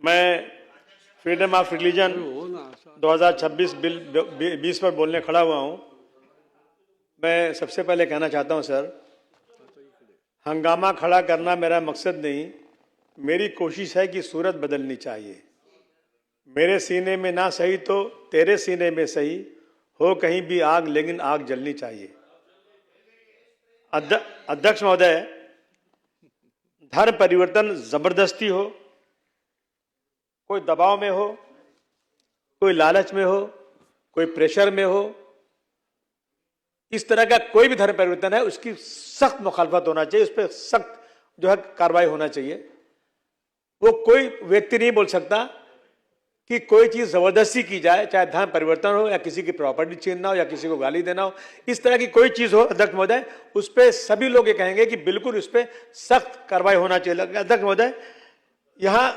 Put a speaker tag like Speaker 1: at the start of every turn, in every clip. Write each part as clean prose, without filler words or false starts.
Speaker 1: मैं freedom of religion 2026 bill 20 पर बोलने खड़ा हुआ हूं। मैं सबसे पहले कहना चाहता हूं सर, हंगामा खड़ा करना मेरा मकसद नहीं, मेरी कोशिश है कि सूरत बदलनी चाहिए। मेरे सीने में ना सही तो तेरे सीने में सही हो, कहीं भी आग लेकिन आग जलनी चाहिए। अध्यक्ष महोदय, धर्म परिवर्तन जबरदस्ती हो, कोई दबाव में हो, कोई लालच में हो, कोई प्रेशर में हो, इस तरह का कोई भी धर्म परिवर्तन है उसकी सख्त मुखालफत होना चाहिए, उस पर सख्त जो है कार्रवाई होना चाहिए। वो कोई व्यक्ति नहीं बोल सकता कि कोई चीज जबरदस्ती की जाए, चाहे धर्म परिवर्तन हो या किसी की प्रॉपर्टी छीनना हो या किसी को गाली देना हो, इस तरह की कोई चीज हो अध्यक्ष महोदय, उस पर सभी लोग ये कहेंगे कि बिल्कुल उस पर सख्त कार्रवाई होना चाहिए। अध्यक्ष महोदय, यहाँ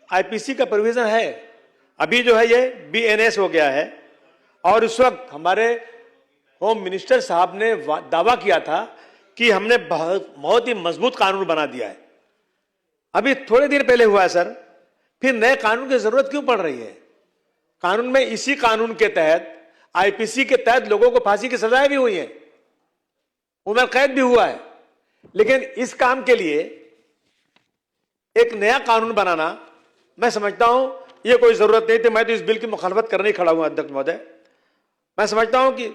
Speaker 1: आईपीसी का प्रोविजन है, अभी जो है ये बीएनएस हो गया है, और उस वक्त हमारे होम मिनिस्टर साहब ने दावा किया था कि हमने बहुत ही मजबूत कानून बना दिया है। अभी थोड़े दिन पहले हुआ है सर, फिर नए कानून की जरूरत क्यों पड़ रही है? कानून में, इसी कानून के तहत, आईपीसी के तहत लोगों को फांसी की सजाएं भी हुई है, उम्र कैद भी हुआ है, लेकिन इस काम के लिए एक नया कानून बनाना मैं समझता हूं ये कोई जरूरत नहीं थी। मैं तो इस बिल की मुखालफत करने ही खड़ा हूं अध्यक्ष महोदय। मैं समझता हूं कि,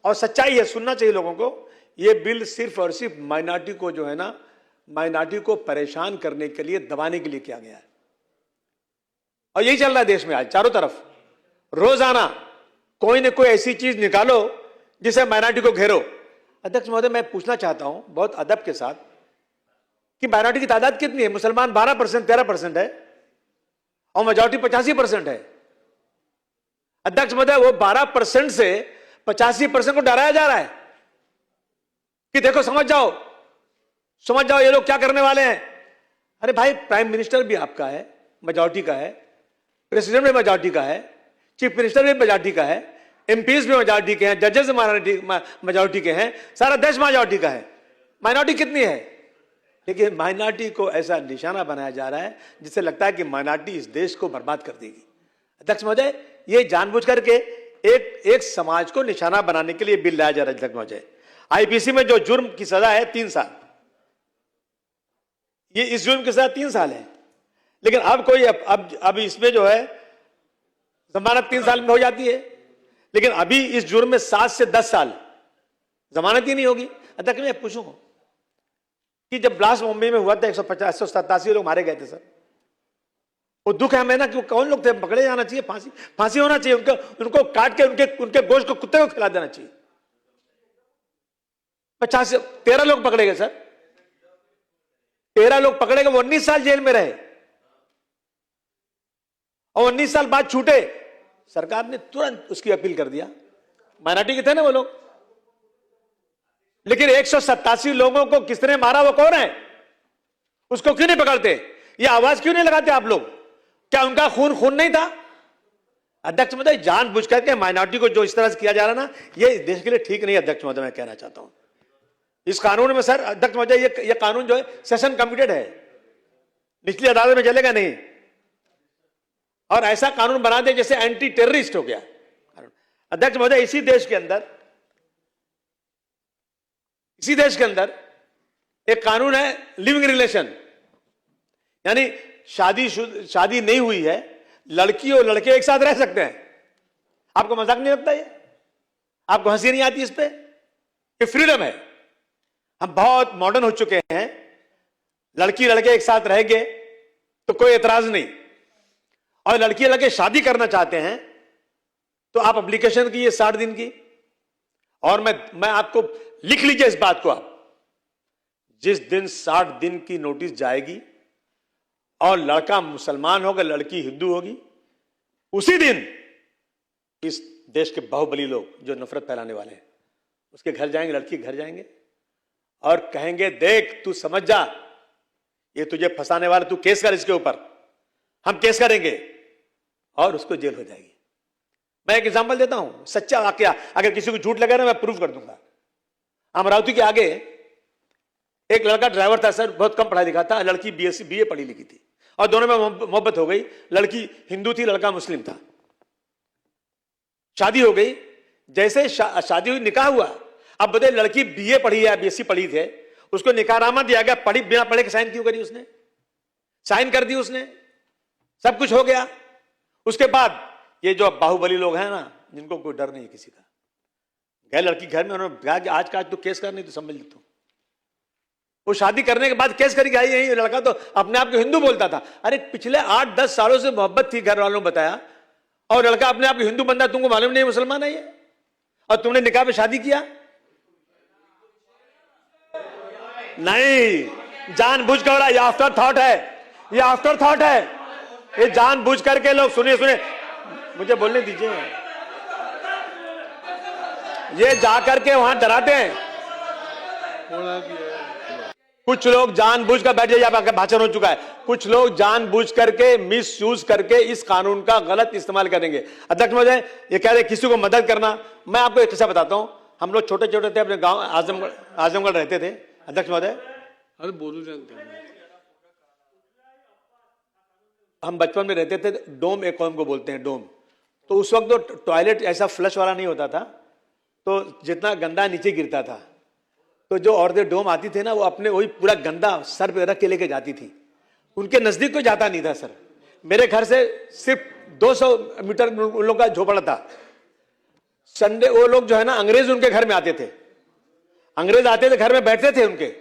Speaker 1: और सच्चाई है, सुनना चाहिए लोगों को, ये बिल सिर्फ और सिर्फ माइनॉरिटी को जो है ना, माइनॉरिटी को परेशान करने के लिए, दबाने के लिए किया गया है। और यही चल रहा है देश में आज चारों तरफ। रोजाना कोई न कोई ऐसी चीज निकालो जिसे माइनॉरिटी को घेरो। अध्यक्ष महोदय, मैं पूछना चाहता हूं बहुत अदब के साथ कि माइनॉरिटी की तादाद कितनी है? मुसलमान 12%, 13% है और मेजॉरिटी 85% है। अध्यक्ष महोदय, वो 12% से 85% को डराया जा रहा है कि देखो, समझ जाओ ये लोग क्या करने वाले हैं। अरे भाई, प्राइम मिनिस्टर भी आपका है, मेजॉरिटी का है, प्रेसिडेंट भी मेजॉरिटी का है, चीफ मिनिस्टर भी मेजॉरिटी का है, एमपीज भी मेजॉरिटी के हैं, जजेस मेजॉरिटी के हैं, सारा देश मेजॉरिटी का है। माइनॉरिटी कितनी है? लेकिन माइनॉरिटी को ऐसा निशाना बनाया जा रहा है जिससे लगता है कि माइनॉरिटी इस देश को बर्बाद कर देगी। अध्यक्ष महोदय, ये जानबूझ करके एक समाज को निशाना बनाने के लिए बिल लाया जा रहा है। अध्यक्ष महोदय, आईपीसी में जो जुर्म की सजा है 3 साल, ये इस जुर्म की सजा 3 साल है, लेकिन अब कोई अब इसमें जो है जमानत 3 साल में हो जाती है, लेकिन अभी इस जुर्म में 7 से 10 साल जमानत ही नहीं होगी। अध्यक्ष, मैं पूछूंगा कि जब ब्लास्ट मुंबई में हुआ था, 187 लोग मारे गए थे सर, वो दुख है हमें ना कि कौन लोग थे, पकड़े जाना चाहिए, फांसी होना चाहिए, उनको काट के उनके गोश्त को कुत्ते को खिला देना चाहिए। 13 लोग पकड़े गए सर, 13 लोग पकड़े गए, वो 19 साल जेल में रहे और 19 साल बाद छूटे। सरकार ने तुरंत उसकी अपील कर दिया, माइनॉरिटी के थे ना वो लोग। लेकिन 187 लोगों को किसने मारा, वो कौन है? उसको क्यों नहीं पकड़ते? ये आवाज क्यों नहीं लगाते आप लोग? क्या उनका खून नहीं था? अध्यक्ष महोदय, जानबूझ करके माइनॉरिटी को जो इस तरह से किया जा रहा ना, ये देश के लिए ठीक नहीं। अध्यक्ष महोदय, मैं कहना चाहता हूं इस कानून में सर, अध्यक्ष महोदय, ये कानून जो है सेशन कमिटेड है, निचली अदालत में चलेगा नहीं, और ऐसा कानून बना दे जैसे एंटी टेररिस्ट हो गया। अध्यक्ष महोदय, इसी देश के अंदर एक कानून है लिविंग रिलेशन, यानी शादी नहीं हुई है, लड़की और लड़के एक साथ रह सकते हैं। आपको मजाक नहीं लगता? ये आपको हंसी नहीं आती इस पे? ये फ्रीडम है। हम बहुत मॉडर्न हो चुके हैं, लड़की लड़के एक साथ रहेंगे तो कोई एतराज नहीं, और लड़की लड़के शादी करना चाहते हैं तो आप एप्लीकेशन कीजिए 60 दिन की, और मैं आपको लिख लीजिए इस बात को, आप जिस दिन 60 दिन की नोटिस जाएगी और लड़का मुसलमान होगा, लड़की हिंदू होगी, उसी दिन इस देश के बाहुबली लोग जो नफरत फैलाने वाले हैं उसके घर जाएंगे, लड़की के घर जाएंगे और कहेंगे, देख तू समझ जा, ये तुझे फंसाने वाला, तू केस कर इसके ऊपर, हम केस करेंगे, और उसको जेल हो जाएगी। मैं एक एग्जांपल देता हूं, सच्चा वाकया, अगर किसी को झूठ लगा ना मैं प्रूफ कर दूंगा। अमरावती के आगे एक लड़का ड्राइवर था सर, बहुत कम पढ़ा लिखा था, लड़की बीए पढ़ी लिखी थी, और दोनों में मोहब्बत हो गई। लड़की हिंदू थी, लड़का मुस्लिम था। शादी हो गई। जैसे शादी हुई, निकाह हुआ। अब बताइए, लड़की बीए पढ़ी है, बीएससी पढ़ी थे, उसको निकाहनामा दिया गया, पढ़ी बिना पढ़े के साइन क्यों करी उसने? साइन कर दी उसने, सब कुछ हो गया। उसके बाद ये जो बाहुबली लोग हैं ना, जिनको कोई डर नहीं है किसी का, गए लड़की घर में, उन्होंने कहा कि आज का आज तो केस करनी तो समझ लेता हूं। वो शादी करने के बाद केस करके आई। यही लड़का तो अपने आप को हिंदू बोलता था। अरे पिछले 8-10 सालों से मोहब्बत थी, घर वालों ने बताया, और लड़का अपने आप को हिंदू बंदा, तुमको मालूम नहीं मुसलमान है ये, और तुमने निकाह पे शादी किया। नहीं, जानबूझ कर हो रहा है, ये आफ्टर थॉट है, ये आफ्टर थॉट है, ये जानबूझ करके लोग। सुनिए सुनिए, मुझे बोलने दीजिए। ये जाकर के वहां डराते हैं कुछ लोग, जानबूझ कर बैठ जाइए, भाषण हो चुका है। कुछ लोग जानबूझ करके मिस यूज करके इस कानून का गलत इस्तेमाल करेंगे। अध्यक्ष महोदय, ये कह रहे किसी को मदद करना। मैं आपको एक किस्सा बताता हूं। हम लोग छोटे छोटे थे, अपने गांव आजमगढ़ रहते थे। अध्यक्ष महोदय,
Speaker 2: अरे बोलू जानते,
Speaker 1: हम बचपन में रहते थे, डोम एक कौम को बोलते हैं, डोम। तो उस वक्त तो टॉयलेट ऐसा फ्लश वाला नहीं होता था, तो जितना गंदा नीचे गिरता था, तो जो औरतें डोम आती थी ना, वो अपने वही पूरा गंदा सर पे रख के लेके जाती थी। उनके नजदीक कोई जाता नहीं था सर। मेरे घर से सिर्फ 200 मीटर उन लोगों का झोपड़ा था। संडे वो लोग जो है ना, अंग्रेज उनके घर में आते थे, अंग्रेज आते थे, घर में बैठते थे उनके।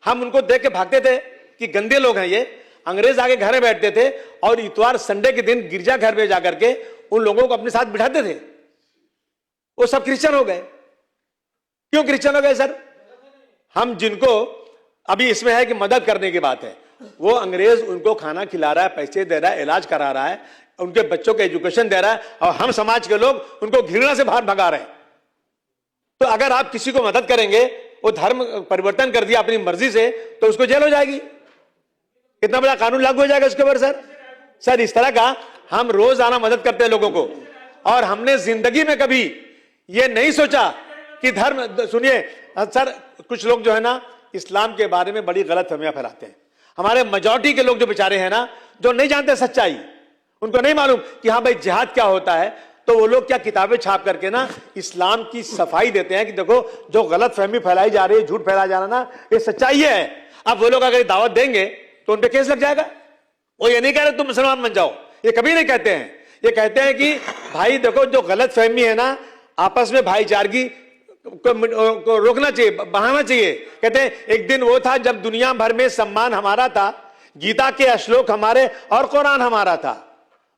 Speaker 1: हम उनको देख के भागते थे कि गंदे लोग हैं ये। अंग्रेज आके घर में बैठते थे, और इतवार संडे के दिन गिरजा घर में जाकर के उन लोगों को अपने साथ बिठाते थे। वो सब क्रिश्चियन हो गए। क्यों क्रिश्चियन हो गए सर? हम जिनको अभी इसमें है कि मदद करने की बात है, वो अंग्रेज उनको खाना खिला रहा है, पैसे दे रहा है, इलाज करा रहा है, उनके बच्चों को एजुकेशन दे रहा है, और हम समाज के लोग उनको घृणा से बाहर भगा रहे हैं। तो अगर आप किसी को मदद करेंगे, वो धर्म परिवर्तन कर दिया अपनी मर्जी से, तो उसको जेल हो जाएगी। कितना बड़ा कानून लागू हो जाएगा उसके ऊपर सर। सर इस तरह का हम रोजाना मदद करते हैं लोगों को, और हमने जिंदगी में कभी ये नहीं सोचा कि धर्म। सुनिए सर, कुछ लोग जो है ना, इस्लाम के बारे में बड़ी गलत फहमियां फैलाते हैं। हमारे मेजॉरिटी के लोग जो बेचारे हैं ना, जो नहीं जानते सच्चाई, उनको नहीं मालूम कि हाँ भाई जिहाद क्या होता है, तो वो लोग क्या किताबें छाप करके ना इस्लाम की सफाई देते हैं कि देखो जो गलत फहमी फैलाई जा रही है, झूठ फैलाया जा रहा है ना, ये सच्चाई है। अब वो लोग अगर दावत देंगे तो उन पे केस लग जाएगा। वो ये नहीं कह रहे तुम मुसलमान बन जाओ, ये कभी नहीं कहते हैं। ये कहते हैं कि भाई देखो, जो गलत फहमी है ना, आपस में भाईचारगी को रोकना चाहिए, बढ़ाना चाहिए। कहते हैं एक दिन वो था जब दुनिया भर में सम्मान हमारा था, गीता के श्लोक हमारे और कुरान हमारा था,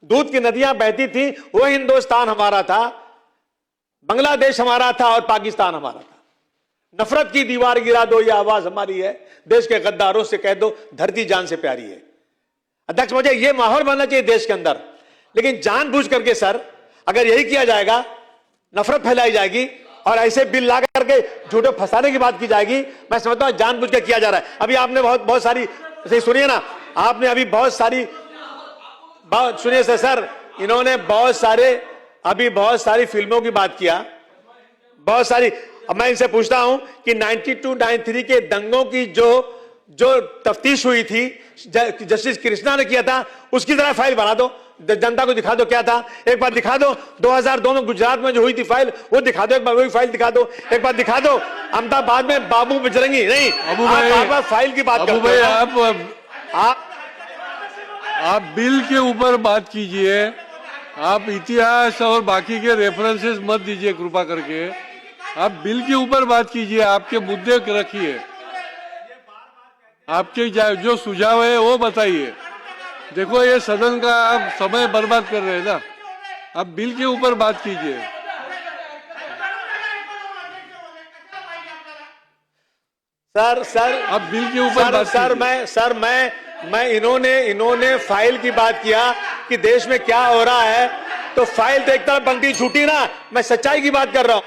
Speaker 1: दूध की नदियां बहती थी, वो हिंदुस्तान हमारा था, बांग्लादेश हमारा था और पाकिस्तान हमारा था। नफरत की दीवार गिरा दो, ये आवाज हमारी है, देश के गद्दारों से कह दो धरती जान से प्यारी है। अध्यक्ष मुझे ये माहौल बनना चाहिए देश के अंदर। लेकिन जानबूझ करके सर अगर यही किया जाएगा, नफरत फैलाई जाएगी और ऐसे बिल ला करके झूठे फंसाने की बात की जाएगी, मैं समझता हूं जानबूझ के किया जा रहा है। अभी आपने बहुत सारी, सुनिए ना, आपने अभी बहुत सारी बात सुनिए सर, इन्होंने बहुत सारी फिल्मों की बात किया, बहुत सारी। अब मैं इनसे पूछता हूं कि 92-93 के दंगों की जो तफ्तीश हुई थी, जस्टिस कृष्णा ने किया था, उसकी तरह फाइल बना दो, जनता को दिखा दो क्या था। एक बार दिखा दो 2002 में गुजरात में जो हुई थी फाइल, वो दिखा दो, एक बार वही फाइल दिखा दो। एक बार दिखा दो अहमदाबाद में बाबू बजरंगी, नहीं आप फाइल की बात करते हैं।
Speaker 2: आप बिल के ऊपर बात कीजिए, आप इतिहास और बाकी के रेफरेंसेस मत दीजिए कृपा करके। आप बिल के ऊपर बात कीजिए, आपके मुद्दे रखिए, आपके जो सुझाव है वो बताइए। देखो ये सदन का आप समय बर्बाद कर रहे हैं ना, आप बिल के ऊपर बात कीजिए।
Speaker 1: सर
Speaker 2: आप बिल के ऊपर बात कीजिए।
Speaker 1: मैं इन्होंने फाइल की बात किया कि देश में क्या हो रहा है, तो फाइल तो एक तरफ बनती छूटी ना, मैं सच्चाई की बात कर रहा हूं।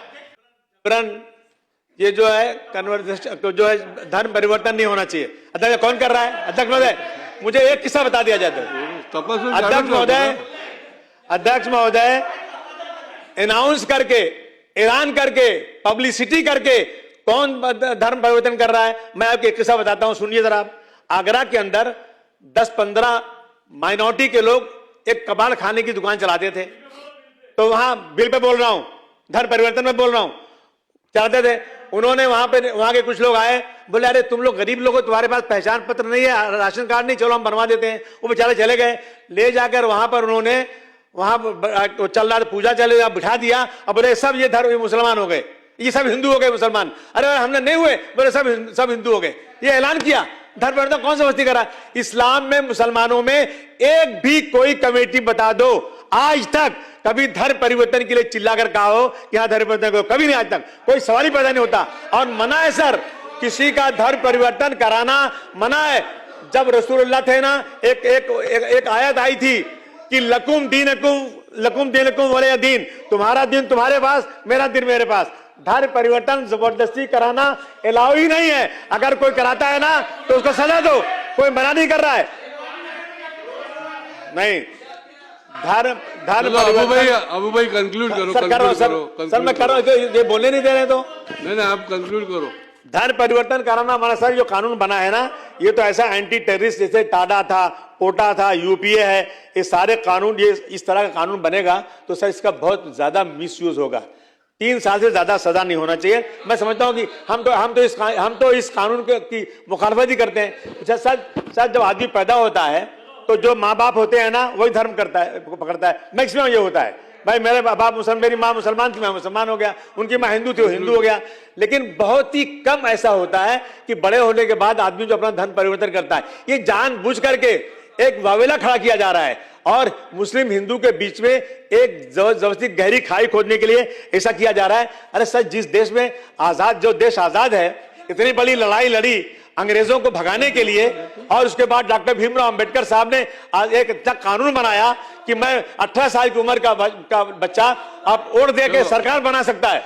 Speaker 1: ये जो है कन्वर्सेशन जो है धर्म परिवर्तन नहीं होना चाहिए। अध्यक्ष कौन कर रहा है? अध्यक्ष महोदय मुझे एक किस्सा बता दिया जाए तो। अध्यक्ष महोदय अनाउंस करके, ऐलान करके, पब्लिसिटी करके कौन धर्म परिवर्तन कर रहा है? मैं आपको एक किस्सा बताता हूं, सुनिए जरा। आगरा के अंदर 10-15 माइनॉरिटी के लोग एक कबाड़ खाने की दुकान चलाते थे, तो वहां बिल पे बोल रहा हूं, धर्म परिवर्तन में बोल रहा हूं, चलाते थे। उन्होंने वहां के कुछ लोग आए, बोले अरे तुम लोग गरीब लोग हो, तुम्हारे पास पहचान पत्र नहीं है, राशन कार्ड नहीं, चलो हम बनवा देते हैं। वो बेचारे चले गए, ले जाकर वहां पर उन्होंने वहां चल रहा पूजा चले बिठा दिया, अब बोले सब ये धर्म मुसलमान हो गए, ये सब हिंदू हो गए मुसलमान। अरे हमने नहीं हुए, बोले सब हिंदू हो गए। ये ऐलान किया। धर्म परिवर्तन कौन सा मस्ती करा? इस्लाम में मुसलमानों में एक भी कोई कमेटी बता दो आज तक कभी धर्म परिवर्तन के लिए चिल्लाकर कहा हो कि हाँ धर्म परिवर्तन को, कभी नहीं, आज तक कोई सवाल ही पैदा नहीं होता। और मना है सर, किसी का धर्म परिवर्तन कराना मना है। जब रसूलुल्लाह थे ना, एक आयत आई थी कि लकुम दीनकुम वलिय दीन, तुम्हारा दिन तुम्हारे पास, मेरा दिन मेरे पास। धर्म परिवर्तन जबरदस्ती कराना अलाउ ही नहीं है। अगर कोई कराता है ना तो उसको सजा दो, कोई मना नहीं कर रहा है। नहीं, धर्म
Speaker 2: अबू भाई कंक्लूड करो।
Speaker 1: सर मैं कर रहा हूं, ये बोलने नहीं दे रहे तो
Speaker 2: नहीं, आप कंक्लूड करो।
Speaker 1: धर्म परिवर्तन कराना हमारा सर जो कानून बना है ना, ये तो ऐसा एंटी टेररिस्ट, जैसे टाडा था, पोटा था, यूपीए है, ये सारे कानून, ये इस तरह का कानून बनेगा तो सर इसका बहुत ज्यादा मिसयूज होगा। 3 साल से ज्यादा सजा नहीं होना चाहिए। मैं समझता हूं कि हम तो इस कानून की मुखालफत ही करते हैं। सर जब आदमी पैदा होता है तो जो माँ बाप होते हैं ना वही धर्म पकड़ता है, मैक्सिमम ये होता है। भाई मेरे बाप मुसलमान, मेरी माँ मुसलमान थी, मैं मुसलमान हो गया, उनकी माँ हिंदू थी, वो हिंदू हो गया। लेकिन बहुत ही कम ऐसा होता है कि बड़े होने के बाद आदमी जो अपना धर्म परिवर्तन करता है। ये जानबूझ करके एक वावेला खड़ा किया जा रहा है और मुस्लिम हिंदू के बीच में एक जबरदस्ती गहरी खाई खोदने के लिए ऐसा किया जा रहा है। अरे सर, जिस देश में जो देश आजाद है, इतनी बड़ी लड़ाई लड़ी अंग्रेजों को भगाने के लिए, और उसके बाद डॉक्टर भीमराव अंबेडकर साहब ने एक अच्छा कानून बनाया कि मैं 18 साल की उम्र का बच्चा आप वोट दे के सरकार बना सकता है,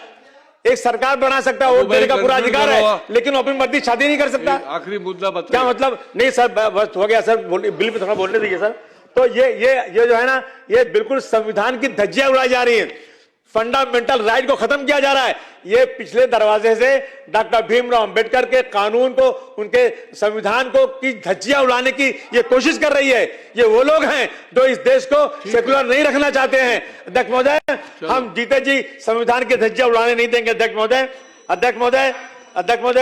Speaker 1: एक सरकार बना सकता है, वोट देने का पूरा अधिकार है, लेकिन वो अपनी मर्जी शादी नहीं कर सकता।
Speaker 2: आखिरी मुद्दा बताइए।
Speaker 1: क्या मतलब? नहीं सर, बस हो गया सर, बिल पे थोड़ा बोलने दीजिए सर। तो ये जो है ना, ये बिल्कुल संविधान की धज्जियां उड़ाई जा रही है, फंडामेंटल राइट को खत्म किया जा रहा है। ये पिछले दरवाजे से डॉक्टर भीमराव अंबेडकर के कानून को, उनके संविधान को की धज्जियां उड़ाने की ये कोशिश कर रही है। ये वो लोग हैं जो इस देश को सेकुलर नहीं रखना चाहते हैं। अध्यक्ष महोदय, हम जीते जी संविधान की धज्जियां उड़ाने नहीं देंगे। अध्यक्ष महोदय,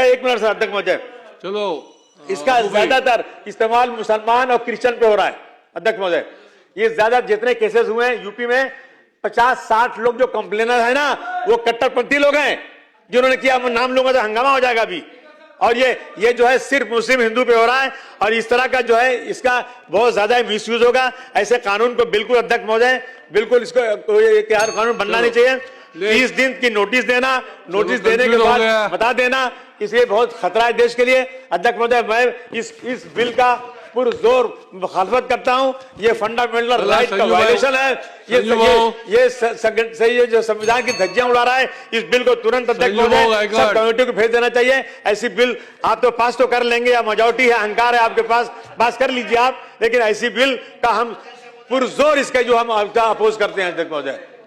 Speaker 1: एक मिनट सर। अध्यक्ष महोदय,
Speaker 2: चलो,
Speaker 1: इसका ज्यादातर इस्तेमाल मुसलमान और क्रिश्चियन पे हो रहा है। अध्यक्ष महोदय, ये ज्यादा जितने केसेस हुए हैं यूपी में, 50-60 लोग जो कंप्लेनर है ना, वो कट्टरपंथी लोग हैं, जिन्होंने किया। नाम लूंगा तो हंगामा हो जाएगा अभी। और ये जो है सिर्फ मुस्लिम हिंदू पे हो रहा है, और इस तरह का जो है इसका बहुत ज्यादा मिसयूज होगा। ऐसे कानून को बिल्कुल, अध्यक्ष महोदय, बिल्कुल इसको कानून बनना नहीं चाहिए। 30 दिन की नोटिस देना, नोटिस देने के बाद बता देना, इसलिए बहुत खतरा है देश के लिए। अध्यक्ष महोदय, मैं इस बिल का पुरजोर मुखालफत करता हूं। ये फंडामेंटल राइट का वायलेशन है। ये जो संविधान की धज्जियां उड़ा रहा है, इस बिल को तुरंत अध्यक्ष महोदय सब कमेटी को भेज देना चाहिए। ऐसी बिल आप तो पास तो कर लेंगे, या मेजॉरिटी है, अहंकार है आपके पास कर लीजिए आप, लेकिन ऐसी बिल का हम पुरजोर इसका जो हम अपोज करते हैं अध्यक्ष महोदय।